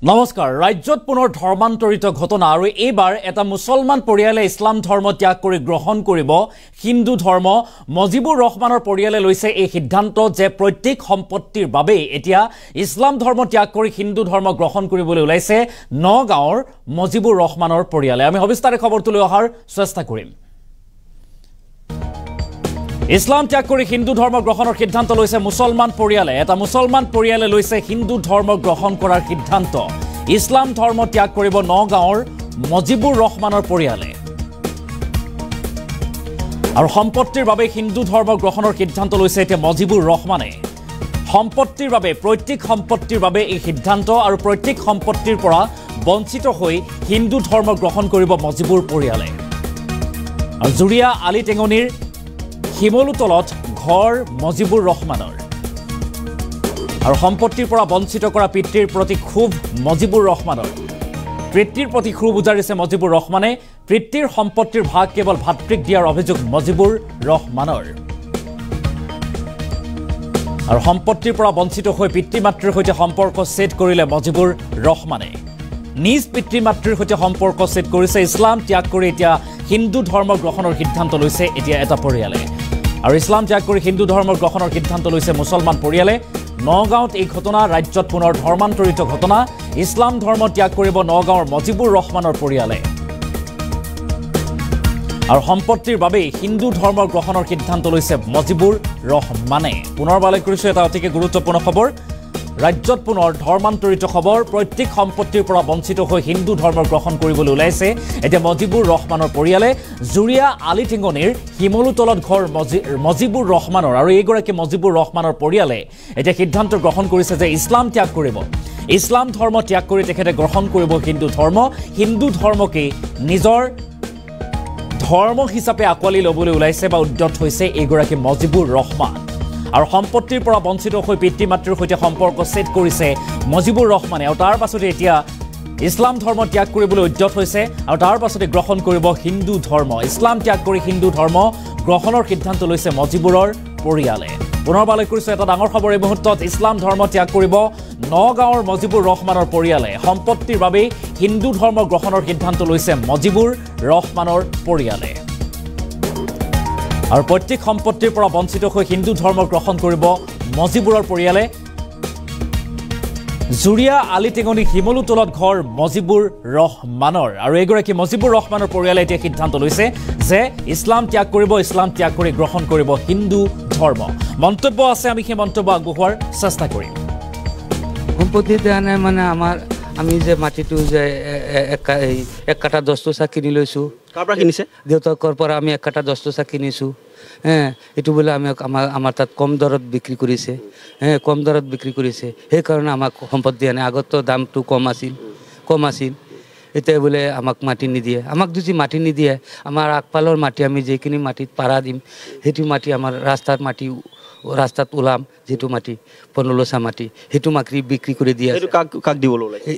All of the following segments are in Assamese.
নমস্কাৰ ৰাজ্যত পুনৰ ধৰ্মান্তৰিত ঘটনা আৰু এইবাৰ এটা মুছলমান পৰিয়ালে ইছলাম ধৰ্ম ত্যাগ কৰি গ্ৰহণ কৰিব হিন্দু ধৰ্ম মজিবুৰ ৰহমানৰ পৰিয়ালে লৈছে এই সিদ্ধান্ত যে প্ৰত্যেক সম্পত্তিৰ বাবে এতিয়া ইছলাম ধৰ্ম ত্যাগ কৰি হিন্দু ধৰ্ম গ্ৰহণ কৰিবলৈ ওলাইছে নগাঁৱৰ মজিবুৰ ৰহমানৰ পৰিয়ালে আমি সবিস্তাৰে খবৰটো লৈ অহাৰ চেষ্টা কৰিম ইছলাম ত্যাগ কৰি হিন্দু ধৰ্ম গ্ৰহণৰ সিদ্ধান্ত লৈছে মুছলমান পৰিয়ালে এটা মুছলমান পৰিয়ালে লৈছে হিন্দু ধৰ্ম গ্ৰহণ কৰাৰ সিদ্ধান্ত ইছলাম ধৰ্ম ত্যাগ কৰিব নগাঁৱৰ মজিবুৰ ৰহমানৰ পৰিয়ালে আৰু সম্পত্তিৰ বাবে হিন্দু ধৰ্ম গ্ৰহণৰ সিদ্ধান্ত লৈছে এতিয়া মজিবুৰ ৰহমানে সম্পত্তিৰ বাবে প্ৰত্যেক সম্পত্তিৰ বাবে এই সিদ্ধান্ত আৰু প্ৰত্যেক সম্পত্তিৰ পৰা বঞ্চিত হৈ হিন্দু ধৰ্ম গ্ৰহণ কৰিব মজিবুৰ পৰিয়ালে আৰু জুৰিয়া আলি টেঙনিৰ হিমলুতলত ঘৰ মজিবুৰ ৰহমানৰ আৰু সম্পত্তিৰ পৰা বঞ্চিত কৰা পিতৃৰ প্ৰতি ক্ষোভ মজিবুৰ ৰহমানৰ পিতৃৰ প্ৰতি ক্ষোভ উজাৰিছে মজিবুৰ ৰহমানে পিতৃৰ সম্পত্তিৰ ভাগ কেৱল ভাতৃক দিয়াৰ অভিযোগ মজিবুৰ ৰহমানৰ আৰু সম্পত্তিৰ পৰা বঞ্চিত হৈ পিতৃ মাতৃৰ সৈতে সম্পৰ্ক ছেদ কৰিলে মজিবুৰ ৰহমানে নিজ পিতৃ মাতৃৰ সৈতে সম্পৰ্ক ছেদ কৰিছে ইছলাম ত্যাগ কৰি এতিয়া হিন্দু ধৰ্ম গ্ৰহণৰ সিদ্ধান্ত লৈছে এতিয়া এটা পৰিয়ালে আৰু ইছলাম ত্যাগ কৰি হিন্দু ধৰ্ম গ্ৰহণৰ সিদ্ধান্ত লৈছে মুছলমান পৰিয়ালে নগাঁৱত এই ঘটনা ৰাজ্যত পুনৰ ধৰ্মান্তৰিত ঘটনা ইছলাম ধৰ্ম ত্যাগ কৰিব নগাঁৱৰ মজিবুৰ ৰহমানৰ পৰিয়ালে আৰু সম্পত্তিৰ বাবে হিন্দু ধৰ্ম গ্ৰহণৰ সিদ্ধান্ত লৈছে মজিবুৰ ৰহমানে পুনৰবালৈ কৰিছো এটা অতিকে গুৰুত্বপূৰ্ণ খবৰ ৰাজ্যত পুনৰ ধৰ্মান্তৰিত খবৰ প্ৰত্যেক সম্পত্তিৰ পৰা বঞ্চিত হৈ হিন্দু ধৰ্ম গ্ৰহণ কৰিবলৈ ওলাইছে এতিয়া মজিবুৰ ৰহমানৰ পৰিয়ালে জুৰিয়া আলি টেঙনিৰ হিমলুতলত ঘৰ মজিবুৰ ৰহমানৰ আৰু এইগৰাকী মজিবুৰ ৰহমানৰ পৰিয়ালে এতিয়া সিদ্ধান্ত গ্ৰহণ কৰিছে যে ইছলাম ত্যাগ কৰিব ইছলাম ধৰ্ম ত্যাগ কৰি তেখেতে গ্ৰহণ কৰিব হিন্দু ধৰ্মকে নিজৰ ধৰ্ম হিচাপে আঁকোৱালি ল'বলৈ ওলাইছে বা উদ্যত হৈছে এইগৰাকী মজিবুৰ ৰহমান আৰু সম্পত্তিৰ পৰা বঞ্চিত হৈ পিতৃ মাতৃৰ সৈতে সম্পৰ্ক ছেদ কৰিছে মজিবুৰ ৰহমানে আৰু তাৰ পাছতে এতিয়া ইছলাম ধৰ্ম ত্যাগ কৰিবলৈ উদ্যত হৈছে আৰু তাৰ পাছতে গ্ৰহণ কৰিব হিন্দু ধৰ্ম ইছলাম ত্যাগ কৰি হিন্দু ধৰ্ম গ্ৰহণৰ সিদ্ধান্ত লৈছে মজিবুৰৰ পৰিয়ালে পুনৰবালৈ কৰিছো এটা ডাঙৰ খবৰ এই মুহূৰ্তত ইছলাম ধৰ্ম ত্যাগ কৰিব নগাঁৱৰ মজিবুৰ ৰহমানৰ পৰিয়ালে সম্পত্তিৰ বাবে হিন্দু ধৰ্ম গ্ৰহণৰ সিদ্ধান্ত লৈছে মজিবুৰ ৰহমানৰ পৰিয়ালে আৰু প্ৰত্যেক সম্পত্তিৰ পৰা বঞ্চিত হৈ হিন্দু ধৰ্ম গ্ৰহণ কৰিব মজিবুৰৰ পৰিয়ালে জুৰিয়া আলি টেঙনি হিমলুতলত ঘৰ মজিবুৰ ৰহমানৰ আৰু এইগৰাকী মজিবুৰ ৰহমানৰ পৰিয়ালে এতিয়া সিদ্ধান্ত লৈছে যে ইছলাম ত্যাগ কৰিব ইছলাম ত্যাগ কৰি গ্ৰহণ কৰিব হিন্দু ধৰ্ম মন্তব্য আছে আমি সেই মন্তব্য আগবঢ়োৱাৰ চেষ্টা কৰিম সম্পত্তি দিয়া নাই মানে আমি যে মাটিটো যে এক কাঠা 10 টকা কিনি লৈছোঁ কাৰ পৰা কিনিছে দেউতাকৰ পৰা আমি এক কাঠা 10 টকা কিনিছোঁ এইটো বোলে আমি আমাৰ তাত কম দৰত বিক্ৰী কৰিছে কম দৰত বিক্ৰী কৰিছে সেইকাৰণে আমাক সম্পত্তি দিয়া নাই আগতো দামটো কম আছিল এতিয়া বোলে আমাক মাটি নিদিয়ে আমাক যদি মাটি নিদিয়ে আমাৰ আগফালৰ মাটি আমি যিখিনি মাটিত পাৰা দিম সেইটো মাটি আমাৰ ৰাস্তাত ওলাম যেটো মাটি 15 মাটি সেইটো মাটি বিক্ৰী কৰি দিয়া সেইটো কাক দিবলৈ ওলাইছে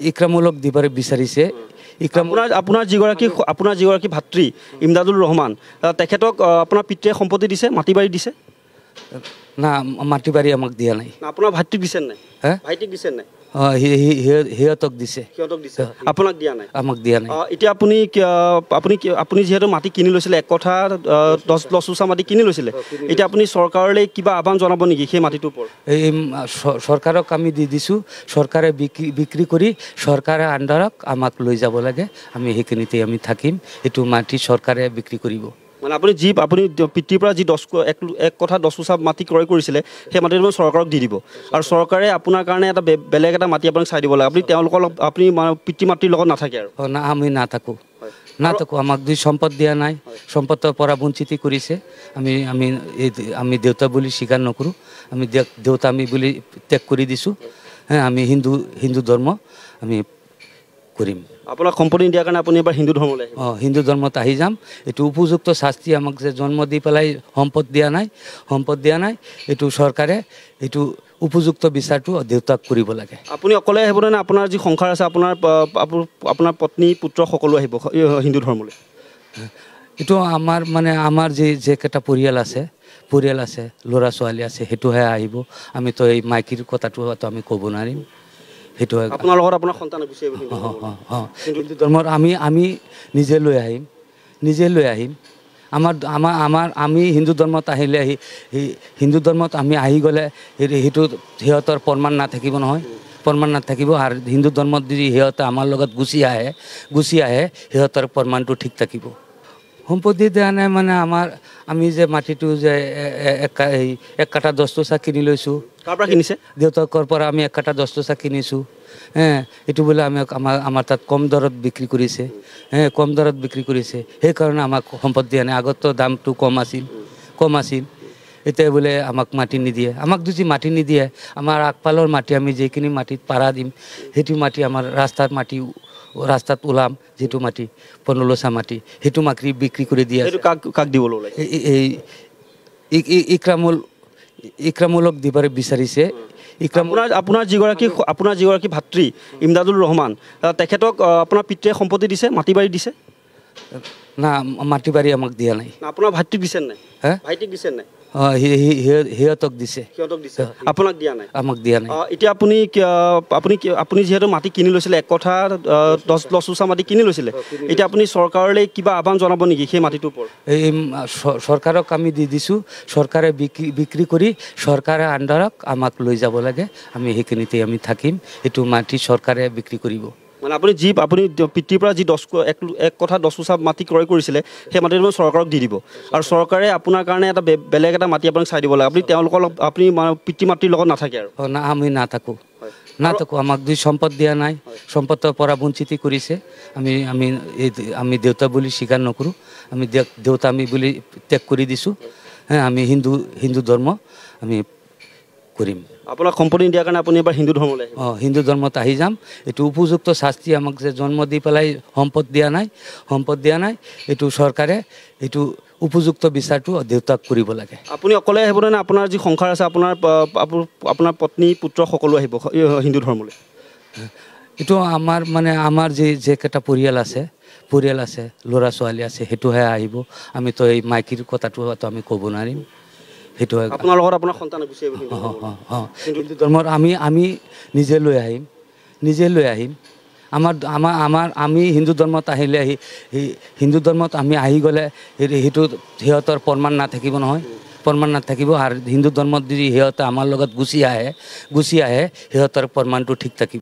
ইকৰামুলক দিবাৰে বিচাৰিছে আপোনাৰ যিগৰাকী ভাতৃ ইমদাদুল ৰহমান তেখেতক আপোনাৰ পিতৃয়ে সম্পত্তি দিছে মাটি বাৰী দিছে না মাটি বাৰী আমাক দিয়া নাই আপোনাৰ ভাতৃক দিছে নাই ভাইটিক দিছে নাই সিহঁতক দিছে আপোনাক দিয়া নাই আমাক দিয়া নাই এতিয়া আপুনি যিহেতু মাটি কিনি লৈছিলে এক কথা 10 লচুচা মাটি কিনি লৈছিলে এতিয়া আপুনি চৰকাৰলৈ কিবা আহ্বান জনাব নেকি সেই মাটিটোৰ ওপৰত এই চৰকাৰক আমি দি দিছোঁ চৰকাৰে বিক্ৰী কৰি চৰকাৰে আণ্ডাৰক আমাক লৈ যাব লাগে আমি সেইখিনিতে আমি থাকিম এইটো মাটি চৰকাৰে বিক্ৰী কৰিব মানে আপুনি পিতৃৰ পৰা যি 1 কথা 10 লচুচা মাটি ক্ৰয় কৰিছিলে সেই মাটিটো চৰকাৰক দি দিব আৰু চৰকাৰে আপোনাৰ কাৰণে এটা বেলেগ এটা মাটি আপোনাক চাই দিব লাগে আপুনি তেওঁলোকৰ আপুনি পিতৃ মাতৃৰ লগত নাথাকে আৰু না আমি নাথাকোঁ আমাক দুই সম্পদ দিয়া নাই সম্পদৰ পৰা বঞ্চিত কৰিছে আমি দেউতা বুলি স্বীকাৰ নকৰোঁ আমি দেউতা আমি বুলি ত্যাগ কৰি দিছোঁ আমি হিন্দু ধৰ্ম আমি কৰিম আপোনাক সম্পত্তি দিয়াৰ কাৰণে আপুনি এবাৰ হিন্দু ধৰ্মলৈ হিন্দু ধৰ্মত আহি যাম এইটো উপযুক্ত শাস্তি আমাক যে জন্ম দি পেলাই সম্পদ দিয়া নাই এইটো চৰকাৰে এইটো উপযুক্ত বিচাৰটো দেউতাক কৰিব লাগে আপুনি অকলে আহিব নে আপোনাৰ যি সংসাৰ আছে আপোনাৰ পত্নী পুত্ৰ সকলো আহিব হিন্দু ধৰ্মলৈ এইটো আমাৰ যে কেইটা পৰিয়াল আছে পৰিয়াল আছে ল'ৰা ছোৱালী আছে সেইটোহে আহিব আমিতো এই মাইকীৰ কথাটো আমি ক'ব নোৱাৰিম সেইটো আপোনাৰ লগত আপোনাৰ সন্তান গুচি আহিব হিন্দু ধৰ্মৰ আমি নিজে লৈ আহিম আমি হিন্দু ধৰ্মত আহিলে হিন্দু ধৰ্মত আমি আহি গ'লে সেইটো সিহঁতৰ প্ৰমাণ নাথাকিব নহয় প্ৰমাণ নাথাকিব আৰু হিন্দু ধৰ্মত যদি সিহঁতে আমাৰ লগত গুচি আহে সিহঁতৰ প্ৰমাণটো ঠিক থাকিব সম্পত্তি দিয়া নাই মানে আমি যে মাটিটো যে এক কাঠা 10 টকা কিনি লৈছোঁ কাৰ পৰা কিনিছে দেউতাকৰ পৰা আমি 1 কাঠা 10 টকা কিনিছোঁ এইটো বোলে আমাৰ তাত কম দৰত বিক্ৰী কৰিছে সেইকাৰণে আমাক সম্পত্তি দিয়া নাই আগতো দামটো কম আছিল এতিয়া বোলে আমাক মাটি নিদিয়ে আমাক যদি মাটি নিদিয়ে আমাৰ আগফালৰ মাটি আমি যিখিনি মাটিত পাৰা দিম সেইটো মাটি আমাৰ ৰাস্তাত ওলাম যিটো মাটি 15 মাটি সেইটো মাটি বিক্ৰী কৰি দিয়ে কাক দিবলৈ ওলাইছে ইকৰামুলক দিবলৈ বিচাৰিছে আপোনাৰ যিগৰাকী ভাতৃ ইমদাদুল ৰহমান তেখেতক আপোনাৰ পিতৃয়ে সম্পত্তি দিছে মাটি বাৰী দিছে না মাটি বাৰী আমাক দিয়া নাই আপোনাৰ ভাতৃক দিছে নাই ভাইটিক দিছে নাই সিহঁতক দিছে আপোনাক দিয়া নাই আমাক দিয়া নাই এতিয়া আপুনি যিহেতু মাটি কিনি লৈছিলে 1 কঠা 10 টকা মাটি কিনি লৈছিলে এতিয়া আপুনি চৰকাৰলৈ কিবা আহ্বান জনাব নেকি সেই মাটিটোৰ ওপৰত এই চৰকাৰক আমি দি দিছোঁ চৰকাৰে বিক্ৰী কৰি চৰকাৰে আণ্ডাৰক আমাক লৈ যাব লাগে আমি সেইখিনিতে আমি থাকিম এইটো মাটি চৰকাৰে বিক্ৰী কৰিব মানে আপুনি পিতৃৰ পৰা যি 1 কঠা 10 টকা মাটি ক্ৰয় কৰিছিলে সেই মাটিটো চৰকাৰক দি দিব আৰু চৰকাৰে আপোনাৰ কাৰণে এটা বেলেগ এটা মাটি আপোনাক চাই দিব লাগে আপুনি পিতৃ মাতৃৰ লগত নাথাকে আৰু না আমি নাথাকোঁ আমাক দুই সম্পদ দিয়া নাই সম্পদৰ পৰা বঞ্চিত কৰিছে আমি দেউতা বুলি স্বীকাৰ নকৰোঁ আমি দেউতা বুলি ত্যাগ কৰি দিছোঁ আমি হিন্দু ধৰ্ম আমি কৰিম আপোনাক সম্পত্তি দিয়াৰ কাৰণে আপুনি এবাৰ হিন্দু ধৰ্মলৈ হিন্দু ধৰ্মত আহি যাম এইটো উপযুক্ত শাস্তি আমাক যে জন্ম দি পেলাই সম্পদ দিয়া নাই এইটো চৰকাৰে এইটো উপযুক্ত বিচাৰটো দেউতাক কৰিব লাগে আপুনি অকলে আহিব নে আপোনাৰ যি সংসাৰ আছে আপোনাৰ পত্নী পুত্ৰ সকলো আহিব হিন্দু ধৰ্মলৈ এইটো আমাৰ যে কেইটা পৰিয়াল আছে ল'ৰা ছোৱালী আছে সেইটোহে আহিব আমিতো এই মাইকীৰ কথাটো আমি ক'ব নোৱাৰিম সেইটো আপোনাৰ লগত আপোনাৰ সন্তান গুচি আহিব হিন্দু ধৰ্মৰ আমি নিজে লৈ আহিম আমি হিন্দু ধৰ্মত আহিলে হিন্দু ধৰ্মত আমি আহি গ'লে সেইটো সিহঁতৰ প্ৰমাণ নাথাকিব নহয় প্ৰমাণ নাথাকিব আৰু হিন্দু ধৰ্মত যদি সিহঁতে আমাৰ লগত গুচি আহে সিহঁতৰ প্ৰমাণটো ঠিক থাকিব